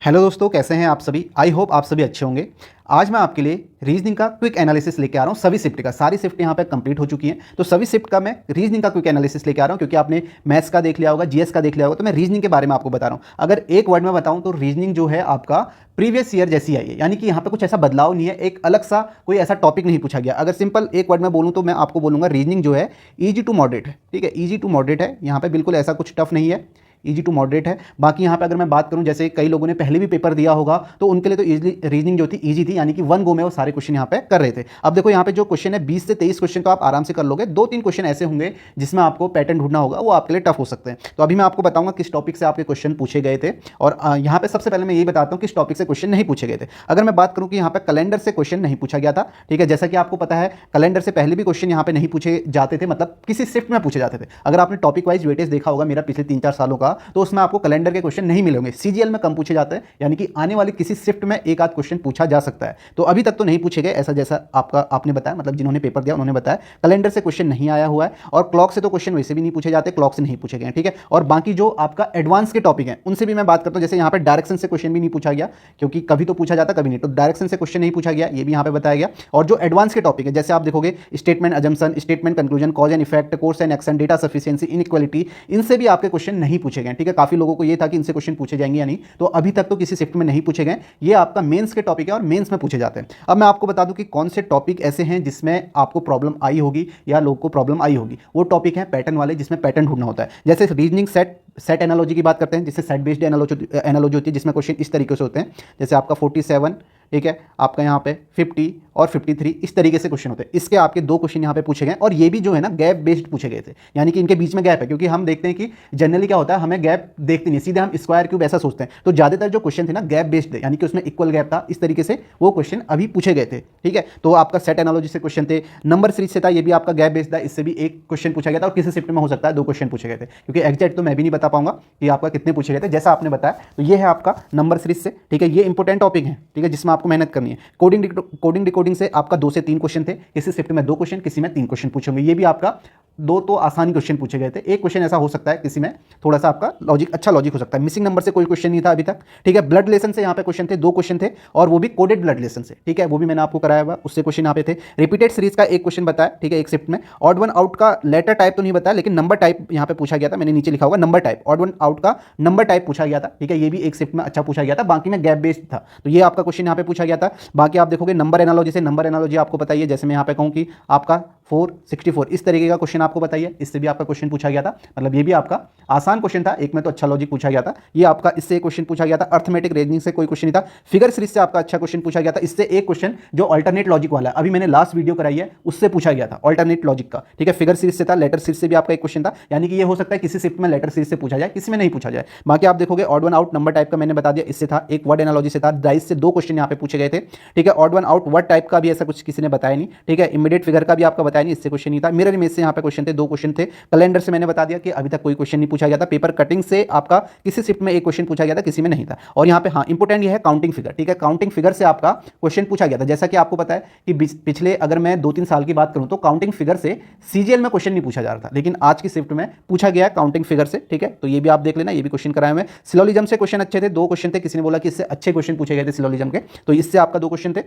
Hello दोस्तों, कैसे हैं आप सभी। आई होप आप सभी अच्छे होंगे। आज मैं आपके लिए रीजनिंग का क्विक एनालिसिस लेके आ रहा हूँ। सभी शिफ्ट का, सारी शिफ्ट यहाँ पे कंप्लीट हो चुकी हैं, तो सभी शिफ्ट का मैं रीजनिंग का क्विक एनालिसिस लेके आ रहा हूँ। क्योंकि आपने मैथ्स का देख लिया होगा, जीएस का देख लिया होगा, तो मैं रीजनिंग के बारे में आपको बता रहा हूँ। अगर एक वर्ड में बताऊँ तो रीजनिंग जो है आपका प्रीवियस ईयर जैसी आई है, यानी कि यहाँ पे कुछ ऐसा बदलाव नहीं है, एक अलग सा कोई ऐसा टॉपिक नहीं पूछा गया। अगर सिंपल एक वर्ड में बोलूँ तो मैं आपको बोलूँगा रीजनिंग जो है ईजी टू मॉडरेट है। ठीक है, ईजी टू मॉडरेट है, यहाँ पे बिल्कुल ऐसा कुछ टफ नहीं है, इजी टू मॉडरेट है। बाकी यहाँ पे अगर मैं बात करूँ, जैसे कई लोगों ने पहले भी पेपर दिया होगा तो उनके लिए तो इजीली रीजनिंग जो थी इजी थी, यानी कि वन गो में वो सारे क्वेश्चन यहाँ पे कर रहे थे। अब देखो यहाँ पे जो क्वेश्चन है 20 से 23 क्वेश्चन तो आप आराम से कर लोगे। 2-3 क्वेश्चन ऐसे होंगे जिसमें आपको पैटर्न ढूंढना होगा, वो आपके लिए टफ हो सकते हैं। तो अभी मैं आपको बताऊंगा किस टॉपिक से आपके क्वेश्चन पूछे गए थे। और यहाँ पे सबसे पहले मैं यही बताता हूँ किस टॉपिक से क्वेश्चन नहीं पूछे गए थे। अगर मैं बात करूँ कि यहाँ पे कैलेंडर से क्वेश्चन नहीं पूछा गया था, ठीक है, जैसा कि आपको पता है कैलेंडर से पहले भी क्वेश्चन यहाँ पे नहीं पूछे जाते थे, मतलब किसी शिफ्ट में पूछे जाते थे। अगर आपने टॉपिक वाइज वेटेज देखा होगा मेरा पिछले 3-4 सालों का, तो उसमें आपको कैलेंडर के क्वेश्चन नहीं मिलेंगे, सीजीएल में कम पूछे जाते हैं, यानी कि आने वाली किसी शिफ्ट में एक आध क्वेश्चन पूछा जा सकता है। तो अभी तक तो नहीं पूछे गए, ऐसा जैसा आपने बताया, मतलब जिन्होंने पेपर दिया उन्होंने बताया कैलेंडर से क्वेश्चन नहीं आया हुआ है। और क्लॉक से तो क्वेश्चन वैसे भी नहीं पूछे जाते, क्लॉक से नहीं पूछे गए, ठीक है। और बाकी जो आपका एडवांस के टॉपिक हैं उनसे भी मैं बात करता हूं। जैसे यहाँ पे डायरेक्शन से क्वेश्चन भी नहीं पूछा गया, क्योंकि कभी तो पूछा जाता कभी नहीं, तो डायरेक्शन से क्वेश्चन नहीं पूछा गया, ये भी यहाँ पे बताया गया। और जो एडवांस के टॉपिक है, जैसे आप देखोगे statement assumption, statement conclusion, cause and effect, course and action, data sufficiency, inequality, इनसे भी आपके क्वेश्चन नहीं पूछे गए, ठीक है। काफी लोगों को ये था कि इनसे क्वेश्चन पूछे जाएंगे या नहीं, तो अभी तक तो किसी शिफ्ट में नहीं पूछे गए। ये आपका मेंस के टॉपिक है और मेंस में पूछे जाते हैं। अब मैं आपको बता दूं कि कौन से टॉपिक ऐसे हैं जिसमें आपको प्रॉब्लम आई होगी या लोगों को प्रॉब्लम आई होगी। वो टॉपिक है पैटर्न वाले, जिसमें पैटर्न ढूंढना होता है। जैसे रीजनिंग सेट एनालॉजी की बात करते हैं, जिससे सेट बेस्ड एनालॉजी होती है, जिसमें क्वेश्चन इस तरीके से होते हैं। जैसे आपका 47, ठीक है, आपका यहाँ पे 50 और 53, इस तरीके से क्वेश्चन होते हैं। इसके आपके 2 क्वेश्चन यहाँ पे पूछे गए, और ये भी जो है ना गैप बेस्ड पूछे गए थे, यानी कि इनके बीच में गैप है। क्योंकि हम देखते हैं कि जनरली क्या होता है, हमें गैप देखते नहीं, सीधे हम स्क्वायर क्यूब ऐसा सोचते हैं। तो ज्यादातर जो क्वेश्चन थे ना गैप बेस्ड थे, यानी कि उसमें इक्वल गैप था, इस तरीके से वो क्वेश्चन अभी पूछे गए थे, ठीक है। तो आपका सेट एनालॉजी से क्वेश्चन थे, नंबर सीरीज से था, ये भी आपका गैप बेस्ड था, इससे भी एक क्वेश्चन पूछा गया था। और किसी शिफ्ट में हो सकता है 2 क्वेश्चन पूछे गए थे, क्योंकि एग्जैक्ट तो मैं भी नहीं बता पाऊंगा कि आपका कितने पूछे गए थे, जैसा आपने बताया। तो ये है आपका नंबर सीरीज से, ठीक है, ये इंपॉर्टेंट टॉपिक है, ठीक है, जिसमें आपको मेहनत करनी है। कोडिंग डिकोडिंग से आपका 2 से 3 क्वेश्चन थे, किसी शिफ्ट में 2 क्वेश्चन, किसी में 3 क्वेश्चन पूछेंगे। ये भी आपका 2 तो आसानी क्वेश्चन पूछे गए थे, एक क्वेश्चन ऐसा हो सकता है किसी में थोड़ा सा आपका लॉजिक, अच्छा लॉजिक हो सकता है। मिसिंग नंबर से कोई क्वेश्चन नहीं था अभी तक, ठीक है। ब्लड रिलेशन से यहाँ पे क्वेश्चन थे, 2 क्वेश्चन थे, और वो भी कोडेड ब्लड रिलेशन से, ठीक है, वो भी मैंने आपको कराया हुआ, उससे क्वेश्चन यहाँ पे थे। रिपीटेड सीरीज का एक क्वेश्चन बताया, ठीक है, एक शिफ्ट में। ऑड वन आउट का लेटर टाइप तो नहीं बताया, लेकिन नंबर टाइप यहाँ पे पूछा गया था, मैंने नीचे लिखा होगा number type, odd one out का नंबर टाइप पूछा गया था, ठीक है, ये भी एक शिफ्ट में अच्छा पूछा गया था। बाकी में गैप बेस्ड था, तो ये आपका क्वेश्चन यहाँ पे पूछा गया था। बाकी आप देखोगे नंबर एनालॉजी से, नंबर एनालॉजी आपको बताइए, जैसे मैं यहाँ पे कहूँ कि आपका 464 इस तरीके का क्वेश्चन आपको बताइए, इससे भी आपका क्वेश्चन पूछा गया था। मतलब ये भी आपका आसान क्वेश्चन था, एक में तो अच्छा लॉजिक पूछा गया था, ये आपका इससे एक क्वेश्चन पूछा गया था। अर्थमेटिक रीजनिंग से कोई क्वेश्चन नहीं था। फिगर सीरीज से आपका अच्छा क्वेश्चन पूछा गया था, इससे एक क्वेश्चन जो अल्टरनेट लॉजिक वाला है, अभी मैंने लास्ट वीडियो कराई है, उससे पूछा गया था अल्टरनेट लॉजिक का, ठीक है। फिगर सीरीज से था, लेटर सीरीज से भी आपका एक क्वेश्चन था, यानी कि ये हो सकता है किसी शिफ्ट में लेटर सीरीज से पूछा जाए, किसी में नहीं पूछा जाए। बाकी आप देखोगे odd one out number type का मैंने बता दिया, इससे था। एक वर्ड एनालॉजी से था, डाइस से 2 क्वेश्चन यहाँ पे पूछे गए थे, ठीक है। Odd one out word type का भी ऐसा कुछ किसी ने बताया नहीं, ठीक है। इमीडिएट फिगर का भी आपका बताया नहीं, इससे क्वेश्चन नहीं था। मिरर इमेज से यहाँ पे क्वेश्चन थे, 2 क्वेश्चन थे। कैलेंडर से मैंने बता दिया कि अभी तक कोई क्वेश्चन नहीं पूछा गया था। पेपर कटिंग से आपका किसी शिफ्ट में एक क्वेश्चन पूछा गया था, किसी में नहीं था। और यहाँ पे हाँ इंपोर्टेंट ये है काउंटिंग फिगर, ठीक है, काउंटिंग फिगर से आपका क्वेश्चन पूछा गया था। जैसा कि आपको पता है कि पिछले अगर मैं 2-3 साल की बात करूं तो काउंटिंग फिगर से सीजीएल में क्वेश्चन नहीं पूछा जा रहा था, लेकिन आज की शिफ्ट में पूछा गया काउंटिंग फिगर से, ठीक है। तो ये भी आप देख लेना, ये भी क्वेश्चन कराए हुए। सिलोजिज्म से क्वेश्चन अच्छे थे, 2 क्वेश्चन थे, किसी ने बोला कि इससे अच्छे क्वेश्चन पूछे गए थे सिलोजिज्म के, तो इससे आपका 2 क्वेश्चन थे।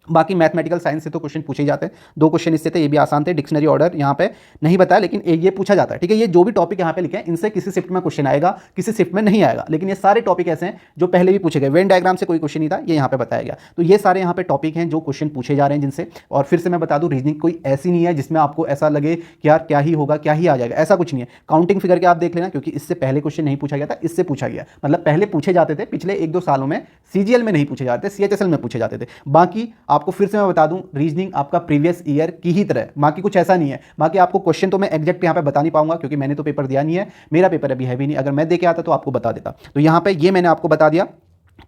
बाकी मैथमेटिकल साइंस से तो क्वेश्चन पूछे जाते हैं, 2 क्वेश्चन इससे थे, ये भी आसान थे। डिक्शनरी ऑर्डर यहाँ पे नहीं बताया, लेकिन ये पूछा जाता है, ठीक है। ये जो भी टॉपिक यहाँ पे लिखे हैं इनसे किसी शिफ्ट में क्वेश्चन आएगा, किसी शिफ्ट में नहीं आएगा, लेकिन ये सारे टॉपिक ऐसे हैं जो पहले भी पूछे गए। वेन डायग्राम से कोई क्वेश्चन नहीं था, ये यहाँ पे बताया गया। तो ये सारे यहाँ पे टॉपिक हैं जो क्वेश्चन पूछे जा रहे हैं जिनसे। और फिर से मैं बता दूं, रीजनिंग कोई ऐसी नहीं है जिसमें आपको ऐसा लगे कि यार क्या ही होगा, क्या ही आ जाएगा, ऐसा कुछ नहीं है। काउंटिंग फिगर के आप देख लेना, क्योंकि इससे पहले क्वेश्चन नहीं पूछा गया था, इससे पूछा गया। मतलब पहले पूछे जाते थे, पिछले 1-2 सालों में सीजीएल में नहीं पूछे जाते, सीएचएसएल में पूछे जाते थे। बाकी आपको फिर से मैं बता रीजनिंग आपका प्रीवियस ईयर की ही तरह, बाकी कुछ ऐसा नहीं है। बाकी आपको क्वेश्चन तो मैं एग्जैक्ट यहाँ पे बता नहीं पाऊंगा, क्योंकि मैंने तो पेपर दिया नहीं है, मेरा पेपर अभी है भी नहीं। अगर मैं दे के आता तो आपको बता देता। तो यहाँ पे ये मैंने आपको बता दिया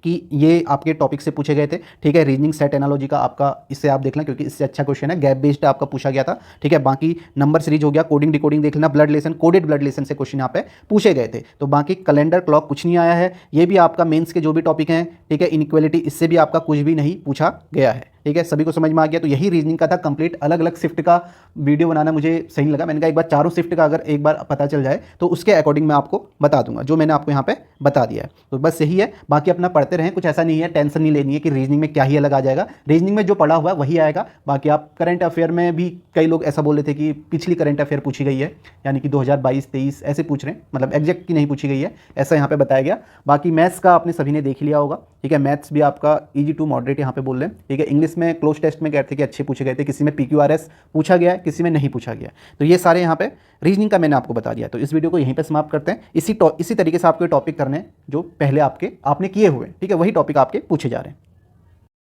कि ये आपके टॉपिक से पूछे गए थे, ठीक है। रीजनिंग सेट एनालॉजी का आपका इससे आप देख लें, क्योंकि इससे अच्छा क्वेश्चन है, गैप बेस्ड आपका पूछा गया था, ठीक है। बाकी नंबर सीरीज हो गया, कोडिंग डिकोडिंग देख लेना, blood relation, coded blood relation से क्वेश्चन यहाँ पे पूछे गए थे। तो बाकी कैलेंडर क्लॉक कुछ नहीं आया है, ये भी आपका मेंस के जो भी टॉपिक हैं, ठीक है। इनइक्वालिटी, इससे भी आपका कुछ भी नहीं पूछा गया है, ठीक है, सभी को समझ में आ गया। तो यही रीजनिंग का था कंप्लीट। अलग अलग शिफ्ट का वीडियो बनाना मुझे सही नहीं लगा, मैंने कहा एक बार चारों शिफ्ट का अगर एक बार पता चल जाए तो उसके अकॉर्डिंग मैं आपको बता दूंगा, जो मैंने आपको यहाँ पे बता दिया है। तो बस यही है, बाकी अपना पढ़ते रहें, कुछ ऐसा नहीं है, टेंशन नहीं लेनी है कि रीजनिंग में क्या ही अलग आ जाएगा। रीजनिंग में जो पढ़ा हुआ है वही आएगा। बाकी आप करंट अफेयर में भी कई लोग ऐसा बोल रहे थे कि पिछली करंट अफेयर पूछी गई है, यानी कि 2022-23 ऐसे पूछ रहे हैं, मतलब एग्जैक्ट की नहीं पूछी गई है, ऐसा यहाँ पे बताया गया। बाकी मैथ्स का आपने सभी ने देख लिया होगा, ठीक है, मैथ्स भी आपका ईजी टू मॉडरेट यहाँ पे बोल रहे हैं, ठीक है। इंग्लिश में क्लोज टेस्ट में कहते थे कि अच्छे पूछे गए थे, किसी में PQRS पूछा गया है, किसी में नहीं पूछा गया। तो ये सारे यहाँ पे रीजनिंग का मैंने आपको बता दिया। तो इस वीडियो को यहीं पे समाप्त करते हैं। इसी तरीके से आपको टॉपिक करने जो पहले आपने किए हुए, ठीक है, वही टॉपिक आपके पूछे जा रहे हैं।